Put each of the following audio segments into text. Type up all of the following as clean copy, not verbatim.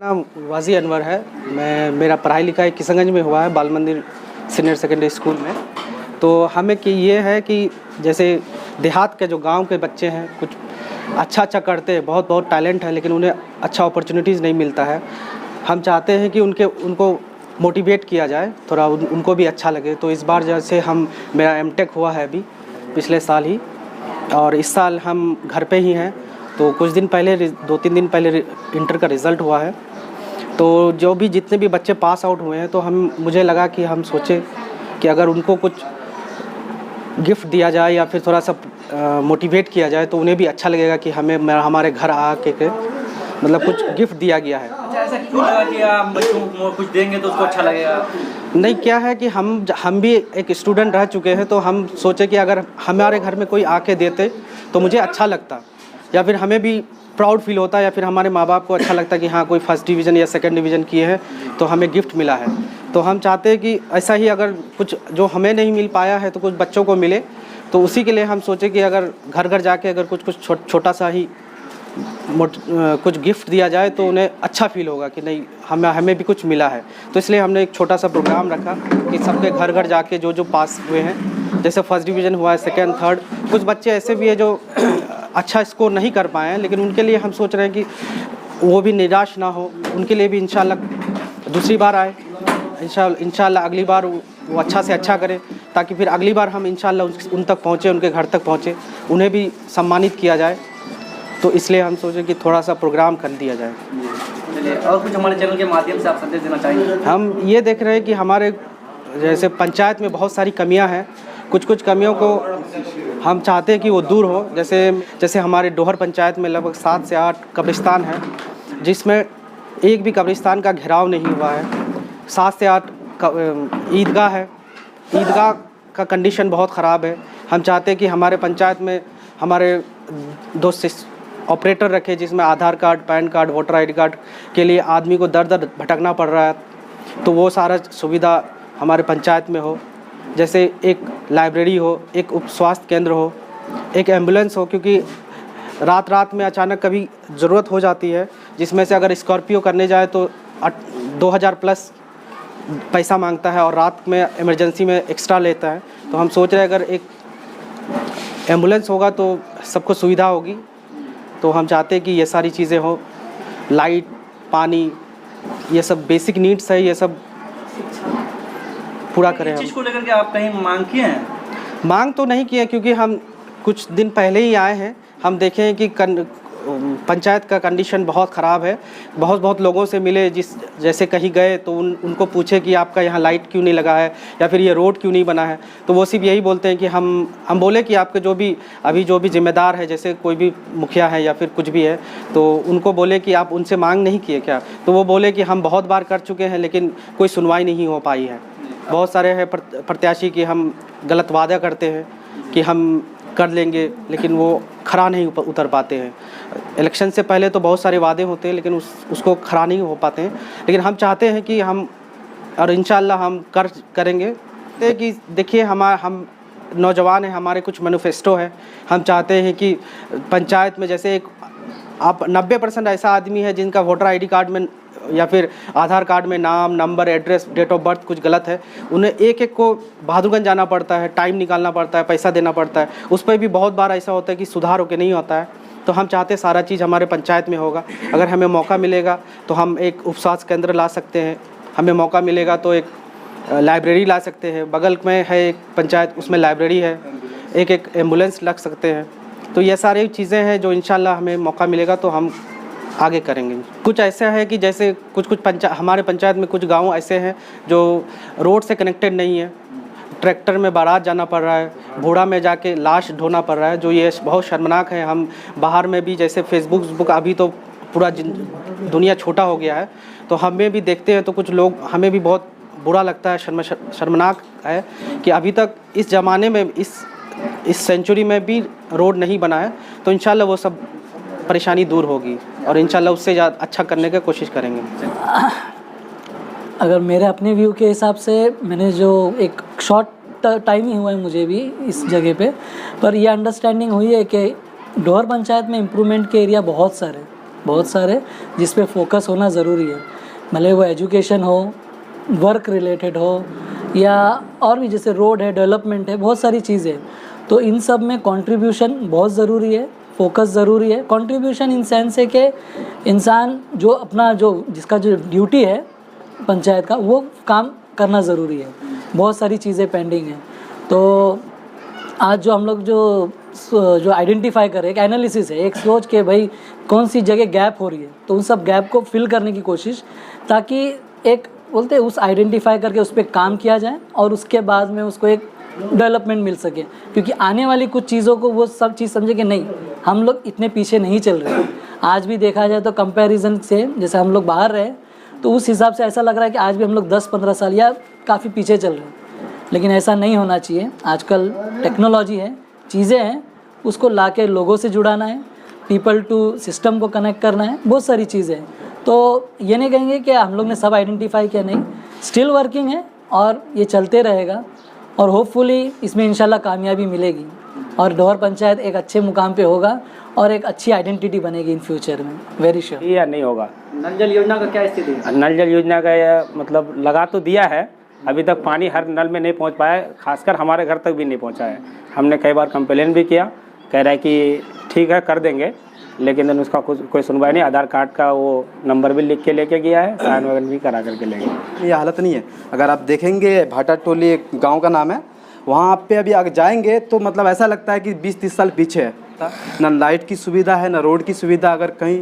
नाम वाजी अनवर है। मेरा पढ़ाई लिखाई किशनगंज में हुआ है, बाल मंदिर सीनियर सेकेंडरी स्कूल में। तो हमें कि ये है कि जैसे देहात के जो गांव के बच्चे हैं, कुछ अच्छा करते हैं, बहुत टैलेंट है, लेकिन उन्हें अच्छा अपॉर्चुनिटीज़ नहीं मिलता है। हम चाहते हैं कि उनको मोटिवेट किया जाए, थोड़ा उनको भी अच्छा लगे। तो इस बार जैसे मेरा एमटेक हुआ है अभी पिछले साल ही, और इस साल हम घर पे ही हैं। तो कुछ दिन पहले 2-3 दिन पहले इंटर का रिज़ल्ट हुआ है। तो जो भी जितने भी बच्चे पास आउट हुए हैं, तो मुझे लगा कि हम सोचें कि अगर उनको कुछ गिफ्ट दिया जाए या फिर थोड़ा सा मोटिवेट किया जाए, तो उन्हें भी अच्छा लगेगा कि हमारे घर आके मतलब कुछ गिफ्ट दिया गया है। अच्छा, ऐसा क्यों लगा कि आप बच्चों को कुछ देंगे तो उसको अच्छा लगेगा? नहीं, क्या है कि हम भी एक स्टूडेंट रह चुके हैं, तो हम सोचे कि अगर हमारे घर में कोई आके देते तो मुझे अच्छा लगता, या फिर हमें भी प्राउड फील होता, या फिर हमारे माँ बाप को अच्छा लगता कि हाँ, कोई फर्स्ट डिवीज़न या सेकंड डिवीज़न किए हैं तो हमें गिफ्ट मिला है। तो हम चाहते हैं कि ऐसा ही अगर कुछ जो हमें नहीं मिल पाया है तो कुछ बच्चों को मिले। तो उसी के लिए हम सोचे कि अगर घर घर जाके अगर कुछ छोटा सा ही कुछ गिफ्ट दिया जाए तो उन्हें अच्छा फील होगा कि नहीं, हमें भी कुछ मिला है। तो इसलिए हमने एक छोटा सा प्रोग्राम रखा कि सबके घर घर जाके जो पास हुए हैं, जैसे फर्स्ट डिवीज़न हुआ है, सेकंड, थर्ड, कुछ बच्चे ऐसे भी हैं जो अच्छा स्कोर नहीं कर पाए हैं, लेकिन उनके लिए हम सोच रहे हैं कि वो भी निराश ना हो, उनके लिए भी इंशाल्लाह दूसरी बार आए, इंशाल्लाह अगली बार वो अच्छा से अच्छा करें, ताकि फिर अगली बार हम इंशाल्लाह उन तक पहुँचे, उनके घर तक पहुँचे, उन्हें भी सम्मानित किया जाए। तो इसलिए हम सोचे कि थोड़ा सा प्रोग्राम कर दिया जाए। चलिए, और कुछ हमारे चैनल के माध्यम से आप संदेश देना चाहिए? हम ये देख रहे हैं कि हमारे जैसे पंचायत में बहुत सारी कमियां हैं, कुछ कमियों को हम चाहते हैं कि वो दूर हो। जैसे हमारे डोहर पंचायत में लगभग 7 से 8 कब्रिस्तान हैं, जिसमें एक भी कब्रिस्तान का घेराव नहीं हुआ है। 7 से 8 ईदगाह है, ईदगाह का कंडीशन बहुत ख़राब है। हम चाहते हैं कि हमारे पंचायत में हमारे 2 ऑपरेटर रखे, जिसमें Aadhaar card, PAN card, voter ID card के लिए आदमी को दर दर भटकना पड़ रहा है, तो वो सारा सुविधा हमारे पंचायत में हो। जैसे एक लाइब्रेरी हो, एक उप स्वास्थ्य केंद्र हो, एक एम्बुलेंस हो, क्योंकि रात में अचानक कभी ज़रूरत हो जाती है, जिसमें से अगर स्कॉर्पियो करने जाए तो 2000 प्लस पैसा मांगता है और रात में इमरजेंसी में एक्स्ट्रा लेता है। तो हम सोच रहे हैं अगर एक एम्बुलेंस होगा तो सबको सुविधा होगी। तो हम चाहते हैं कि ये सारी चीज़ें हो, लाइट, पानी, ये सब बेसिक नीड्स है, ये सब पूरा करें। इस चीज़ को लेकर के आप कहीं मांग किए हैं? मांग तो नहीं किए, क्योंकि हम कुछ दिन पहले ही आए हैं। हम देखे हैं कि पंचायत का कंडीशन बहुत ख़राब है। बहुत लोगों से मिले, जैसे कहीं गए तो उनको पूछे कि आपका यहाँ लाइट क्यों नहीं लगा है, या फिर ये रोड क्यों नहीं बना है, तो वो सिर्फ यही बोलते हैं कि हम बोले कि आपके जो भी जिम्मेदार है, जैसे कोई भी मुखिया है या फिर कुछ भी है, तो उनको बोले कि आप उनसे मांग नहीं किए क्या? तो वो बोले कि हम बहुत बार कर चुके हैं, लेकिन कोई सुनवाई नहीं हो पाई है। बहुत सारे हैं प्रत्याशी कि हम गलत वादा करते हैं कि हम कर लेंगे, लेकिन वो खरा नहीं उतर पाते हैं। इलेक्शन से पहले तो बहुत सारे वादे होते हैं, लेकिन उसको खरा नहीं हो पाते हैं। लेकिन हम चाहते हैं कि और इंशाल्लाह हम करेंगे। कि देखिए, हम नौजवान हैं, हमारे कुछ मैनिफेस्टो है। हम चाहते हैं कि पंचायत में जैसे आप 90% ऐसा आदमी है जिनका वोटर आईडी कार्ड में या फिर आधार कार्ड में नाम, number, address, date of birth कुछ गलत है, उन्हें एक को बहादुरगंज जाना पड़ता है, टाइम निकालना पड़ता है, पैसा देना पड़ता है। उस पर भी बहुत बार ऐसा होता है कि सुधार होकर नहीं होता है। तो हम चाहते हैं सारा चीज़ हमारे पंचायत में होगा। अगर हमें मौका मिलेगा तो हम एक उप स्वास्थ्य केंद्र ला सकते हैं, हमें मौका मिलेगा तो एक लाइब्रेरी ला सकते हैं। बगल में है एक पंचायत, उसमें लाइब्रेरी है, एक एम्बुलेंस लग सकते हैं। तो ये सारी चीज़ें हैं जो इंशाल्लाह हमें मौका मिलेगा तो हम आगे करेंगे। कुछ ऐसा है कि जैसे हमारे पंचायत में कुछ गांव ऐसे हैं जो रोड से कनेक्टेड नहीं है। ट्रैक्टर में बारात जाना पड़ रहा है, बूढ़ा में जाके लाश ढोना पड़ रहा है, जो ये बहुत शर्मनाक है। हम बाहर में भी जैसे फेसबुक अभी तो पूरा दुनिया छोटा हो गया है, तो हमें भी देखते हैं तो कुछ लोग, हमें भी बहुत बुरा लगता है, शर्मनाक है कि अभी तक इस ज़माने में इस सेंचुरी में भी रोड नहीं बना है। तो इंशाल्लाह वो सब परेशानी दूर होगी और इंशाल्लाह उससे ज़्यादा अच्छा करने की कोशिश करेंगे। अगर मेरे अपने व्यू के हिसाब से, मैंने जो एक शॉर्ट टाइम ही हुआ है मुझे भी इस जगह पे, पर यह अंडरस्टैंडिंग हुई है कि डोहर पंचायत में इम्प्रूवमेंट के एरिया बहुत सारे, बहुत सारे, जिस पे फोकस होना ज़रूरी है। भले वो एजुकेशन हो, वर्क रिलेटेड हो, या और भी जैसे रोड है, डेवलपमेंट है, बहुत सारी चीज़ें। तो इन सब में कंट्रीब्यूशन बहुत ज़रूरी है, फोकस ज़रूरी है। कंट्रीब्यूशन इन सेंस है कि इंसान जो अपना जिसका जो ड्यूटी है पंचायत का, वो काम करना ज़रूरी है। बहुत सारी चीज़ें पेंडिंग हैं। तो आज जो हम लोग जो आइडेंटिफाई करें, एक एनालिसिस है, एक सोच के भाई कौन सी जगह गैप हो रही है, तो उन सब गैप को फिल करने की कोशिश, ताकि एक बोलते हैं उस आइडेंटिफाई करके उस पर काम किया जाए और उसके बाद में उसको एक डेवलपमेंट मिल सके। क्योंकि आने वाली कुछ चीज़ों को वो सब चीज़ समझे कि नहीं, हम लोग इतने पीछे नहीं चल रहे। आज भी देखा जाए तो कंपैरिजन से, जैसे हम लोग बाहर रहे तो उस हिसाब से ऐसा लग रहा है कि आज भी हम लोग 10-15 साल या काफ़ी पीछे चल रहे हैं, लेकिन ऐसा नहीं होना चाहिए। आजकल टेक्नोलॉजी है, चीज़ें हैं, उसको लाके लोगों से जुड़ाना है, पीपल टू सिस्टम को कनेक्ट करना है, बहुत सारी चीज़ें हैं। तो ये नहीं कहेंगे कि हम लोग ने सब आइडेंटिफाई किया, नहीं, स्टिल वर्किंग है और ये चलते रहेगा और होपफुली इसमें इंशाल्लाह कामयाबी मिलेगी और डोहर पंचायत एक अच्छे मुकाम पे होगा और एक अच्छी आइडेंटिटी बनेगी इन फ्यूचर में, वेरी श्योर। या नहीं होगा। नल जल योजना का क्या स्थिति है? नल जल योजना का मतलब लगा तो दिया है, अभी तक पानी हर नल में नहीं पहुंच पाया है, खासकर हमारे घर तक भी नहीं पहुंचा है। हमने कई बार कंप्लेन भी किया, कह रहा है कि ठीक है कर देंगे, लेकिन उसका कोई सुनवाई नहीं। आधार कार्ड का वो नंबर भी लिख के लेके गया है, साइन वगैरह भी करा करके ले गया। ये हालत नहीं है। अगर आप देखेंगे भाटा टोली एक गांव का नाम है, वहाँ पे अभी आगे जाएंगे तो मतलब ऐसा लगता है कि 20-30 साल पीछे है। ना लाइट की सुविधा है, ना रोड की सुविधा। अगर कहीं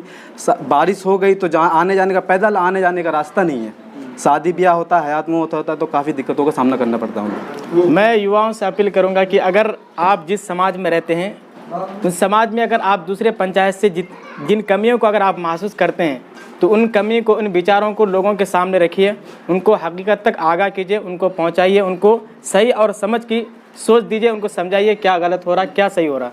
बारिश हो गई तो जहाँ आने जाने का, पैदल आने जाने का रास्ता नहीं है। शादी ब्याह होता है, हयात में होता तो काफ़ी दिक्कतों का सामना करना पड़ता है। मैं युवाओं से अपील करूंगा कि अगर आप जिस समाज में रहते हैं, तो समाज में अगर आप दूसरे पंचायत से जिन कमियों को अगर आप महसूस करते हैं, तो उन कमी को, उन विचारों को लोगों के सामने रखिए, उनको हकीकत तक आगाह कीजिए, उनको पहुंचाइए, उनको सही और समझ की सोच दीजिए, उनको समझाइए क्या गलत हो रहा, क्या सही हो रहा।